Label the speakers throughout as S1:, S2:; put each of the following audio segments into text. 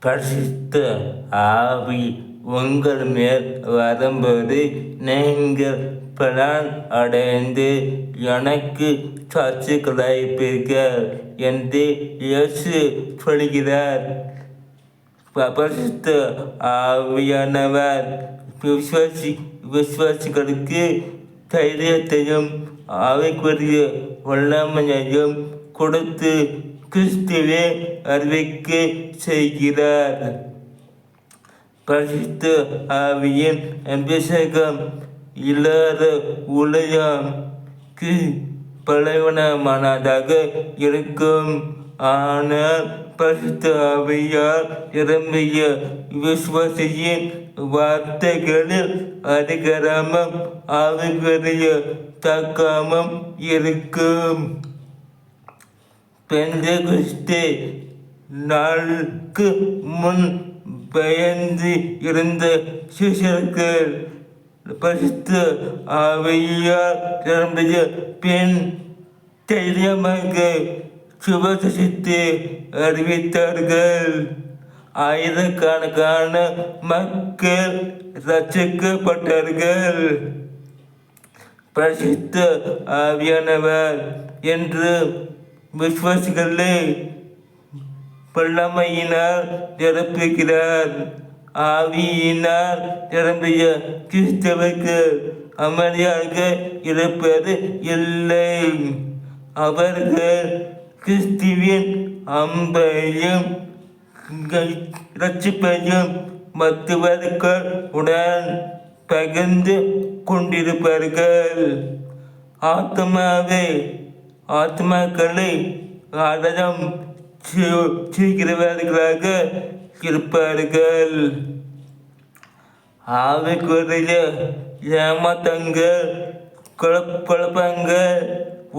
S1: பரிசுத்த ஆவி உங்கள் மேல் வரும்போது நீங்கள் பலன் அடைந்து எனக்கு சாட்சிகளாயிருப்பீர்கள் என்று இயேசு சொல்கிறார். பரிசுத்த ஆவியானவர் விசுவாசிகளுக்கு தைரியத்தையும் ஆவிக்குரிய வல்லமையையும் கொடுத்து கிறிஸ்துவை அறிவிக்க செய்கிறார். பரிசுத்த ஆவியின் அபிஷேகம் இல்லாத ஊழியம் பலவீனமானதாக இருக்கும். ஆனால் பரிசுத்த ஆவியால் நிரம்பிய விசுவாசியின் வார்த்தைகளில் அதிகாரமும் ஆவிக்குரிய தாக்கமும் இருக்கும். பெந்தெகோஸ்தே நாளுக்கு முன் பயந்து இருந்த சீஷர்கள் பரிசுத்த ஆவியால் நிரம்பிய பின் தைரியமாக சுவிசேஷத்தை அறிவித்தார்கள். ஆயிரக்கணக்கான மக்கள் ரட்சிக்கப்பட்டார்கள். பரிசுத்த ஆவியானவர் என்று விசுவாசிகளை வல்லமையினால் நிரப்புகிறார். ஆவியினால் நிரம்பிய கிறிஸ்தவருக்கு அமைதியாக இருப்பது இல்லை. அவர்கள் கிறிஸ்துவின் அன்பையும் இரட்சிப்பையும் மற்றவர்கள் உடன் பகிர்ந்து கொண்டிருப்பார்கள். ஆத்மாக்களை ஆதாயம் செய்கிறவர்களாக இருப்பார்கள். ஆவிக்குரிய ஏமாற்றங்கள், குழப்பங்கள்,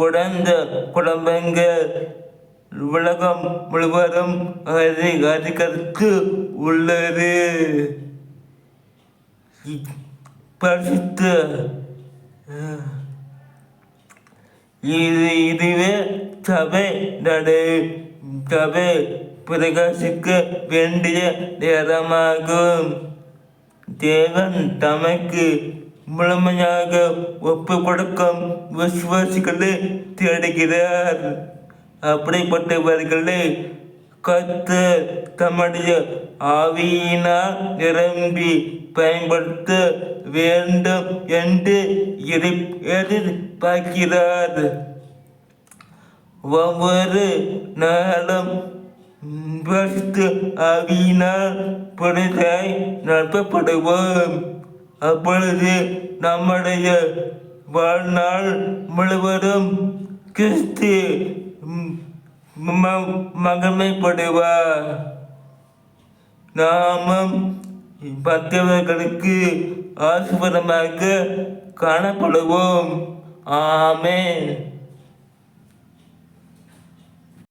S1: உடந்த குழப்பங்கள் உலகம் முழுவதும் அதிகரித்து உள்ளது. பரிசுத்த இதுவே சபை பிரகாசிக்க வேண்டிய நேரமாகும். தேவன் தமக்கு முழுமையாக ஒப்பு கொடுக்கும் விசுவாசிகளை தேடுகிறார். அப்படிப்பட்டவர்களை கர்த்தர் தம்முடைய ஆவியினால் நிரம்பி பயன்படுத்த வேண்டும் என்று எதிர்பார்க்கிறார். ஒவ்வொரு நாளும் பரிசுத்த ஆவியினால் புனிதாய் நடத்தப்படுவோம். அப்பொழுது நம்முடைய வாழ்நாள் முழுவதும் கிறிஸ்து மகிமைப்படுவார். நாமும் மற்றவர்களுக்கு ஆசீர்வாதமாக காணப்படுவோம். ஆமென்.